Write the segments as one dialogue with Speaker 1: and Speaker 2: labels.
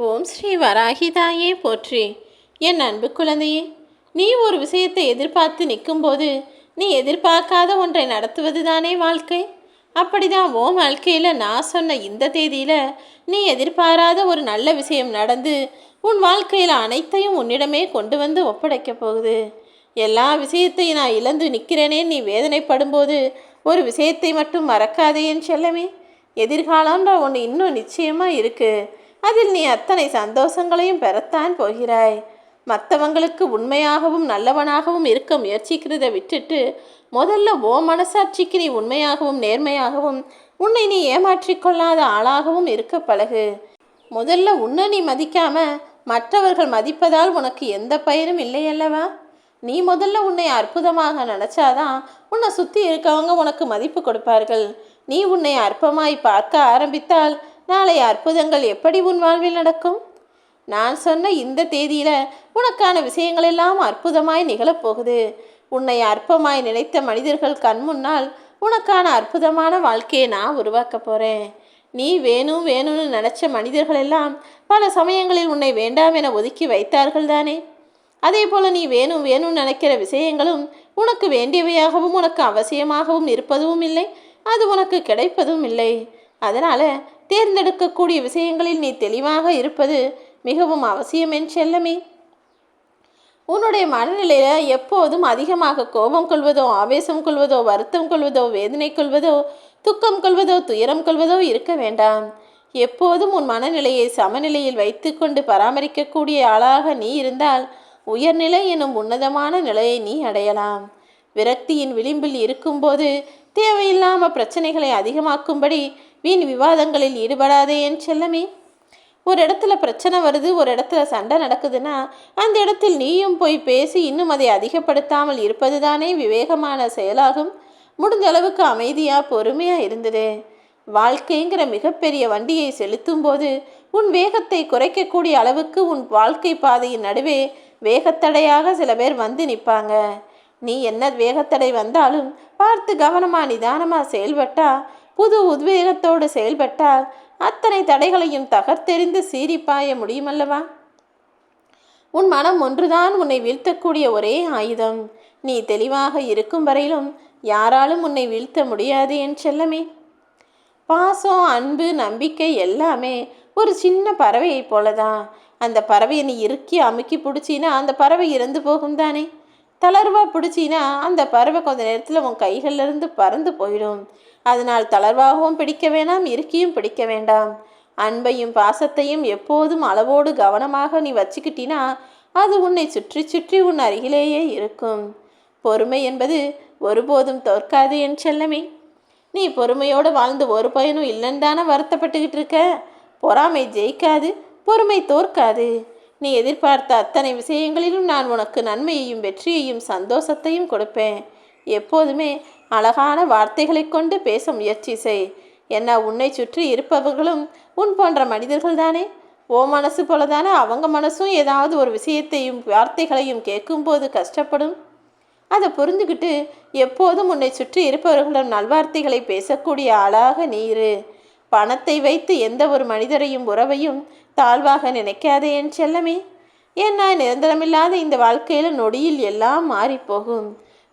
Speaker 1: ஓம் ஸ்ரீ வராகிதாயே போற்றி. என் அன்பு குழந்தையே, நீ ஒரு விஷயத்தை எதிர்பார்த்து நிற்கும்போது நீ எதிர்பார்க்காத ஒன்றை நடத்துவது தானே வாழ்க்கை. அப்படிதான் உன் வாழ்க்கையில் நான் சொன்ன இந்த தேதியில் நீ எதிர்பாராத ஒரு நல்ல விஷயம் நடந்து உன் வாழ்க்கையில் அனைத்தையும் உன்னிடமே கொண்டு வந்து ஒப்படைக்கப் போகுது. எல்லா விஷயத்தையும் நான் இழந்து நிற்கிறேனே நீ வேதனைப்படும்போது ஒரு விஷயத்தை மட்டும் மறக்காதே என் செல்லமே. எதிர்காலம்ன்ற ஒன்று இன்னும் நிச்சயமாக இருக்குது. அதில் நீ அத்தனை சந்தோஷங்களையும் பெறத்தான் போகிறாய். மற்றவங்களுக்கு உண்மையாகவும் நல்லவனாகவும் இருக்க முயற்சிக்கிறத விட்டுட்டு முதல்ல ஓ மனசாட்சிக்கு நீ உண்மையாகவும் நேர்மையாகவும் உன்னை நீ ஏமாற்றிக்கொள்ளாத ஆளாகவும் இருக்க பழகு. முதல்ல உன்னை நீ மதிக்காம மற்றவர்கள் மதிப்பதால் உனக்கு எந்த பயனும் இல்லை அல்லவா? நீ முதல்ல உன்னை அற்புதமாக நினச்சாதான் உன்னை சுற்றி இருக்கவங்க உனக்கு மதிப்பு கொடுப்பார்கள். நீ உன்னை அற்பமாய் பார்க்க ஆரம்பித்தால் நாளை அற்புதங்கள் எப்படி உன் வாழ்வில் நடக்கும்? நான் சொன்ன இந்த தேதியில் உனக்கான விஷயங்கள் எல்லாம் அற்புதமாய் நிகழப்போகுது. உன்னை அற்பமாய் நினைத்த மனிதர்கள் கண் முன்னால் உனக்கான அற்புதமான வாழ்க்கையை நான் உருவாக்க போகிறேன். நீ வேணும் வேணும்னு நினச்ச மனிதர்கள் எல்லாம் பல சமயங்களில் உன்னை வேண்டாம் என ஒதுக்கி வைத்தார்கள் தானே. அதே போல் நீ வேணும் வேணும்னு நினைக்கிற விஷயங்களும் உனக்கு வேண்டியவையாகவும் உனக்கு அவசியமாகவும் இருப்பதும் இல்லை, அது உனக்கு கிடைப்பதும் இல்லை. அதனால் தேர்ந்தெடுக்கக்கூடிய விஷயங்களில் நீ தெளிவாக இருப்பது மிகவும் அவசியம் என் செல்லமே. உன்னுடைய மனநிலையில் எப்போதும் அதிகமாக கோபம் கொள்வதோ, ஆவேசம் கொள்வதோ, வருத்தம் கொள்வதோ, வேதனை கொள்வதோ, துக்கம் கொள்வதோ, துயரம் கொள்வதோ இருக்க வேண்டாம். எப்போதும் உன் மனநிலையை சமநிலையில் வைத்து கொண்டு பராமரிக்கக்கூடிய ஆளாக நீ இருந்தால் உயர்நிலை எனும் உன்னதமான நிலையை நீ அடையலாம். விரக்தியின் விளிம்பில் இருக்கும்போது தேவையில்லாமல் பிரச்சனைகளை அதிகமாக்கும்படி வீண் விவாதங்களில் ஈடுபடாதே என் செல்லமே. ஒரு இடத்துல பிரச்சனை வருது, ஒரு இடத்துல சண்டை நடக்குதுன்னா அந்த இடத்தில் நீயும் போய் பேசி இன்னும் அதை அதிகப்படுத்தாமல் இருப்பது தானே விவேகமான செயலாகும். முடிஞ்ச அளவுக்கு அமைதியாக பொறுமையாக இருந்தது. வாழ்க்கைங்கிற மிகப்பெரிய வண்டியை செலுத்தும் போது உன் வேகத்தை குறைக்கக்கூடிய அளவுக்கு உன் வாழ்க்கை பாதையின் நடுவே வேகத்தடையாக சில பேர் வந்து நிற்பாங்க. நீ என்ன வேகத்தடை வந்தாலும் பார்த்து கவனமாக நிதானமாக செயல்பட்டா, புது உத்வேகத்தோடு செயல்பட்டால் அத்தனை தடைகளையும் தகர்த்தெறிந்து சீரிப்பாய முடியுமல்லவா? உன் மனம் ஒன்றுதான் உன்னை வீழ்த்தக்கூடிய ஒரே ஆயுதம். நீ தெளிவாக இருக்கும் வரையிலும் யாராலும் உன்னை வீழ்த்த முடியாது என் செல்லமே. பாசம், அன்பு, நம்பிக்கை எல்லாமே ஒரு சின்ன பறவையை போலதான். அந்த பறவையை நீ இறுக்கி அமுக்கி பிடிச்சின்னா அந்த பறவை இறந்து போகும் தானே. தளர்வாக பிடிச்சின்னா அந்த பறவை கொஞ்ச நேரத்தில் உன் கைகளிலிருந்து பறந்து போயிடும். அதனால் தளர்வாகவும் பிடிக்க வேண்டாம், இறுக்கியும் பிடிக்க வேண்டாம். அன்பையும் பாசத்தையும் எப்போதும் அளவோடு கவனமாக நீ வச்சுக்கிட்டினா அது உன்னை சுற்றி சுற்றி உன் அருகிலேயே இருக்கும். பொறுமை என்பது ஒருபோதும் தோற்காது என் செல்லமே. நீ பொறுமையோடு வாழ்ந்து ஒரு பயனும் இல்லைன்னு தானே வருத்தப்பட்டுக்கிட்டு இருக்க. பொறாமை ஜெயிக்காது, பொறுமை தோற்காது. நீ எதிர்பார்த்த அத்தனை விஷயங்களிலும் நான் உனக்கு நன்மையையும் வெற்றியையும் சந்தோஷத்தையும் கொடுப்பேன். எப்போதுமே அழகான வார்த்தைகளை கொண்டு பேச முயற்சி செய். என்ன உன்னை சுற்றி இருப்பவர்களும் உன் போன்ற மனிதர்கள் தானே. ஓ மனசு போல தானே அவங்க மனசும் ஏதாவது ஒரு விஷயத்தையும் வார்த்தைகளையும் கேட்கும்போது கஷ்டப்படும். அதை புரிஞ்சுக்கிட்டு எப்போதும் உன்னை சுற்றி இருப்பவர்களும் நல்வார்த்தைகளை பேசக்கூடிய ஆளாக நீ இரு. பணத்தை வைத்து எந்த ஒரு மனிதரையும் உறவையும் தாழ்வாக நினைக்காதே என் செல்லமே. ஏன்னா நிரந்தரமில்லாத இந்த வாழ்க்கையில் நொடியில் எல்லாம் மாறிப்போகும்.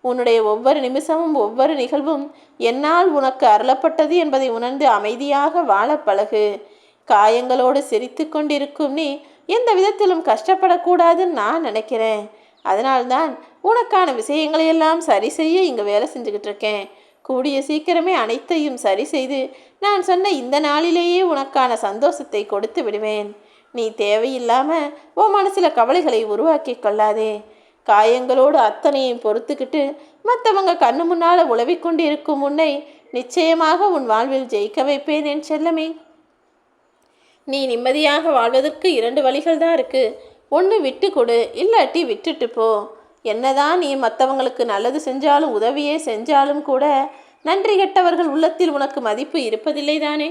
Speaker 1: உன்னுடைய ஒவ்வொரு நிமிஷமும் ஒவ்வொரு நிகழ்வும் என்னால் உனக்கு அருளப்பட்டது என்பதை உணர்ந்து அமைதியாக வாழ பழகு. காயங்களோடு சிரித்து கொண்டிருக்கும் நீ எந்த விதத்திலும் கஷ்டப்படக்கூடாதுன்னு நான் நினைக்கிறேன். அதனால்தான் உனக்கான விஷயங்களையெல்லாம் சரி செய்ய இங்கே வேலை செஞ்சுக்கிட்டு இருக்கேன். கூடிய சீக்கிரமே அனைத்தையும் சரி செய்து நான் சொன்ன இந்த நாளிலேயே உனக்கான சந்தோஷத்தை கொடுத்து விடுவேன். நீ தேவையில்லாமல் உன் மனசில் கவலைகளை உருவாக்கி கொள்ளாதே. காயங்களோடு அத்தனையும் பொறுத்துக்கிட்டு மற்றவங்க கண்ணு முன்னால் உழவிக்கொண்டு இருக்கும் உன்னை நிச்சயமாக உன் வாழ்வில் ஜெயிக்க வைப்பேன் என் செல்லமே. நீ நிம்மதியாக வாழ்வதற்கு 2 வழிகள் தான் இருக்குது. ஒன்று விட்டு கொடு, இல்லாட்டி விட்டுட்டு போ. என்னதான் நீ மற்றவங்களுக்கு நல்லது செஞ்சாலும் உதவியே செஞ்சாலும் கூட நன்றி கெட்டவர்கள் உள்ளத்தில் உனக்கு மதிப்பு இருப்பதில்லை தானே.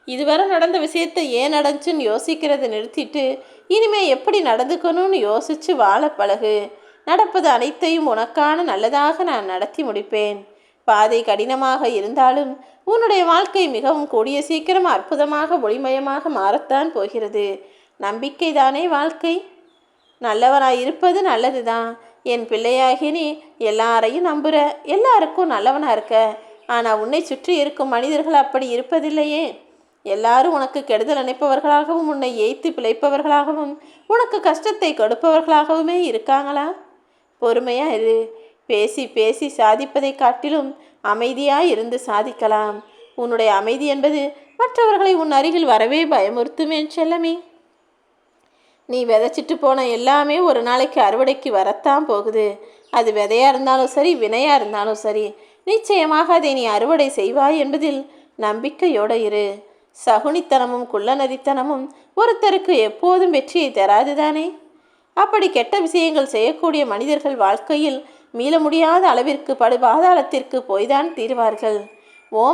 Speaker 1: இதுவரை நடந்த விஷயத்தை ஏன் நடந்துச்சுன்னு யோசிக்கிறத நிறுத்திட்டு இனிமே எப்படி நடந்துக்கணும்னு யோசித்து வாழ பழகு. நடப்பது அனைத்தையும் உனக்கான நல்லதாக நான் நடத்தி முடிப்பேன். பாதை கடினமாக இருந்தாலும் உன்னுடைய வாழ்க்கை மிகவும் கூடிய சீக்கிரம் அற்புதமாக ஒளிமயமாக மாறத்தான் போகிறது. நம்பிக்கைதானே வாழ்க்கை. நல்லவனாய் இருப்பது நல்லது தான். என் பிள்ளையாகி நீ எல்லாரையும் நம்புகிற, எல்லாருக்கும் நல்லவனாக இருக்க. ஆனால் உன்னை சுற்றி இருக்கும் மனிதர்கள் அப்படி இருப்பதில்லையே. எல்லாரும் உனக்கு கெடுதல் நினைப்பவர்களாகவும் உன்னை ஏய்த்து பிழைப்பவர்களாகவும் உனக்கு கஷ்டத்தை கொடுப்பவர்களாகவுமே இருக்காங்களா? பொறுமையாக இரு. பேசி பேசி சாதிப்பதை காட்டிலும் அமைதியாக இருந்து சாதிக்கலாம். உன்னுடைய அமைதி என்பது மற்றவர்களை உன் அருகில் வரவே பயமுறுத்துமே செல்லமே. நீ விதைச்சிட்டு போன எல்லாமே ஒரு நாளைக்கு அறுவடைக்கு வரத்தான் போகுது. அது விதையாக இருந்தாலும் சரி, வினையாக இருந்தாலும் சரி, நிச்சயமாக அதை நீ அறுவடை செய்வாய் என்பதில் நம்பிக்கையோடு இரு. சகுனித்தனமும் குள்ளநரித்தனமும் ஒருத்தருக்கு எப்போதும் வெற்றியை தராதுதானே. அப்படி கெட்ட விஷயங்கள் செய்யக்கூடிய மனிதர்கள் வாழ்க்கையில் மீள முடியாத அளவிற்கு படுபாதாளத்திற்கு போய்தான் தீர்வார்கள்.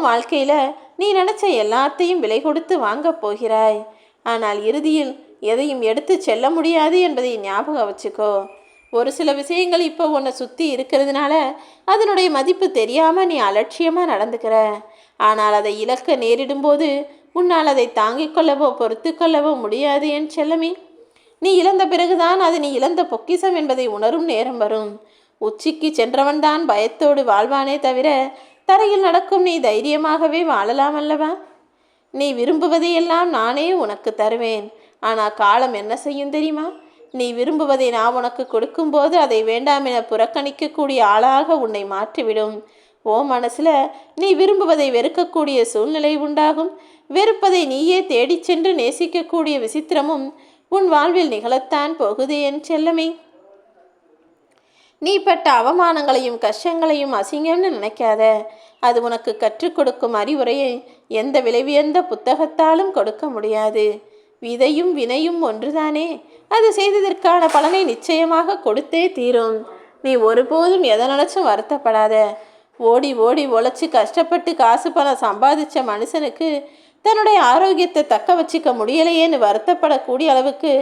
Speaker 1: வாழ்க்கையில் நீ நினச்ச எல்லாத்தையும் விலை கொடுத்து வாங்கப் போகிறாய். ஆனால் இறுதியில் எதையும் எடுத்து செல்ல முடியாது என்பதை ஞாபகம் வச்சுக்கோ. ஒரு சில விஷயங்கள் இப்போ உன்னை சுற்றி இருக்கிறதுனால அதனுடைய மதிப்பு தெரியாமல் நீ அலட்சியமாக நடந்துக்கிற. ஆனால் அதை இழக்க நேரிடும்போது உன்னால் அதை தாங்கிக் கொள்ளவோ பொறுத்து கொள்ளவோ முடியாது என் செல்லமே. நீ இழந்த பிறகுதான் அது நீ இழந்த பொக்கிஷம் என்பதை உணரும் நேரம் வரும். உச்சிக்கு சென்றவன்தான் பயத்தோடு வாழ்வானே தவிர தரையில் நடக்கும் நீ தைரியமாகவே வாழலாம் அல்லவா? நீ விரும்புவதையெல்லாம் நானே உனக்கு தருவேன். ஆனால் காலம் என்ன செய்யும் தெரியுமா? நீ விரும்புவதை நான் உனக்கு கொடுக்கும்போது அதை வேண்டாம் என புறக்கணிக்கக்கூடிய ஆளாக உன்னை மாற்றிவிடும். மனசில் நீ விரும்புவதை வெறுக்கக்கூடிய சூழ்நிலை உண்டாகும். வெறுப்பதை நீயே தேடிச் சென்று நேசிக்கக்கூடிய விசித்திரமும் உன் வாழ்வில் நிகழத்தான் போகுது என் செல்லமே. நீ பட்ட அவமானங்களையும் கஷ்டங்களையும் அசிங்கம்னு நினைக்காத. அது உனக்கு கற்றுக் கொடுக்கும் அறிவுரையை எந்த விலையுயர்ந்த புத்தகத்தாலும் கொடுக்க முடியாது. விதையும் வினையும் ஒன்றுதானே. அது செய்ததற்கான பலனை நிச்சயமாக கொடுத்தே தீரும். நீ ஒருபோதும் எதை நினச்சும் வருத்தப்படாத. ஓடி ஓடி உழைச்சி கஷ்டப்பட்டு காசு பணம் சம்பாதிச்ச மனுஷனுக்கு தன்னுடைய ஆரோக்கியத்தை தக்க வச்சிக்க முடியலையேன்னு வருத்தப்படக்கூடிய அளவுக்கு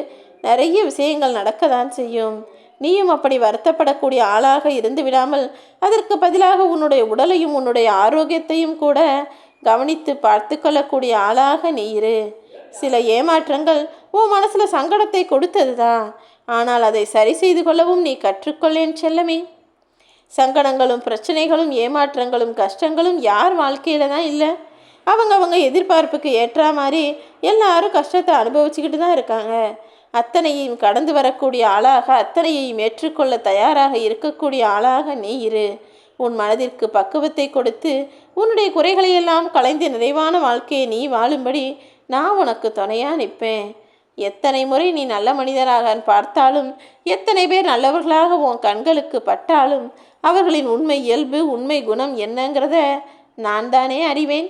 Speaker 1: நிறைய விஷயங்கள் நடக்க தான் செய்யும். நீயும் அப்படி வருத்தப்படக்கூடிய ஆளாக இருந்து விடாமல் அதற்கு பதிலாக உன்னுடைய உடலையும் உன்னுடைய ஆரோக்கியத்தையும் கூட கவனித்து பார்த்து கொள்ளக்கூடிய ஆளாக நீ இரு. சில ஏமாற்றங்கள் உன் மனசில் சங்கடத்தை கொடுத்தது தான். ஆனால் அதை சரி செய்து கொள்ளவும் நீ கற்றுக்கொள்ளேன் செல்லமே. சங்கடங்களும் பிரச்சனைகளும் ஏமாற்றங்களும் கஷ்டங்களும் யார் வாழ்க்கையில் தான் இல்லை. அவங்க எதிர்பார்ப்புக்கு ஏற்ற மாதிரி எல்லாரும் கஷ்டத்தை அனுபவிச்சுக்கிட்டு தான் இருக்காங்க. அத்தனையும் கடந்து வரக்கூடிய ஆளாக, அத்தனையையும் ஏற்றுக்கொள்ள தயாராக இருக்கக்கூடிய ஆளாக நீ இரு. உன் மனதிற்கு பக்குவத்தை கொடுத்து உன்னுடைய குறைகளையெல்லாம் களைந்து நிறைவான வாழ்க்கையை நீ வாழும்படி நான் உனக்கு துணையாக நிற்பேன். எத்தனை முறை நீ நல்ல மனிதராக பார்த்தாலும், எத்தனை பேர் நல்லவர்களாக உன் கண்களுக்கு பட்டாலும் அவர்களின் உண்மை இயல்பு, உண்மை குணம் என்னங்கிறத நான் தானே அறிவேன்.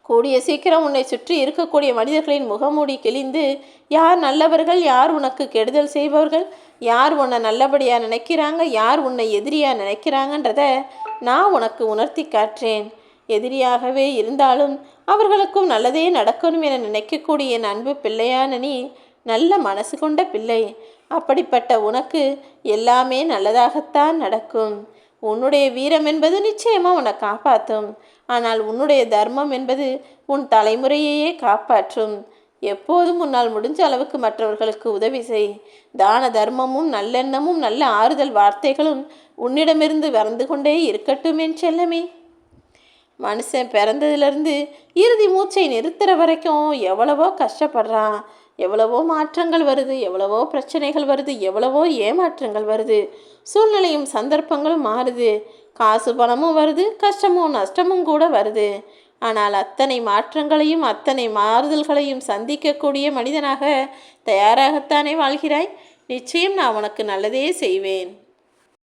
Speaker 1: கூடிய சீக்கிரம் உன்னை சுற்றி இருக்கக்கூடிய மனிதர்களின் முகமூடி கிழிந்து யார் நல்லவர்கள், யார் உனக்கு கெடுதல் செய்பவர்கள், யார் உன்னை நல்லபடியாக நினைக்கிறாங்க, யார் உன்னை எதிரியாக நினைக்கிறாங்கன்றத நான் உனக்கு உணர்த்தி காட்டுறேன். எதிரியாகவே இருந்தாலும் அவர்களுக்கும் நல்லதே நடக்கணும் என நினைக்கக்கூடிய என் அன்பு பிள்ளையான நீ நல்ல மனசு கொண்ட பிள்ளை. அப்படிப்பட்ட உனக்கு எல்லாமே நல்லதாகத்தான் நடக்கும். உன்னுடைய வீரம் என்பது நிச்சயமாக உன்னை காப்பாற்றும். ஆனால் உன்னுடைய தர்மம் என்பது உன் தலைமுறையையே காப்பாற்றும். எப்போதும் உன்னால் முடிஞ்ச அளவுக்கு மற்றவர்களுக்கு உதவி செய். தான தர்மமும் நல்லெண்ணமும் நல்ல ஆறுதல் வார்த்தைகளும் உன்னிடமிருந்து வந்து கொண்டே இருக்கட்டும் என் செல்லமே. மனுஷன் பிறந்ததுலேருந்து இறுதி மூச்சை நிறுத்துகிற வரைக்கும் எவ்வளவோ கஷ்டப்படுறான். எவ்வளவோ மாற்றங்கள் வருது, எவ்வளவோ பிரச்சனைகள் வருது, எவ்வளவோ ஏமாற்றங்கள் வருது. சூழ்நிலையும் சந்தர்ப்பங்களும் மாறுது. காசு பணமும் வருது, கஷ்டமும் நஷ்டமும் கூட வருது. ஆனால் அத்தனை மாற்றங்களையும் அத்தனை மாறுதல்களையும் சந்திக்கக்கூடிய மனிதனாக தயாராகத்தானே வாழ்கிறாய். நிச்சயம் நான் உனக்கு நல்லதே செய்வேன்.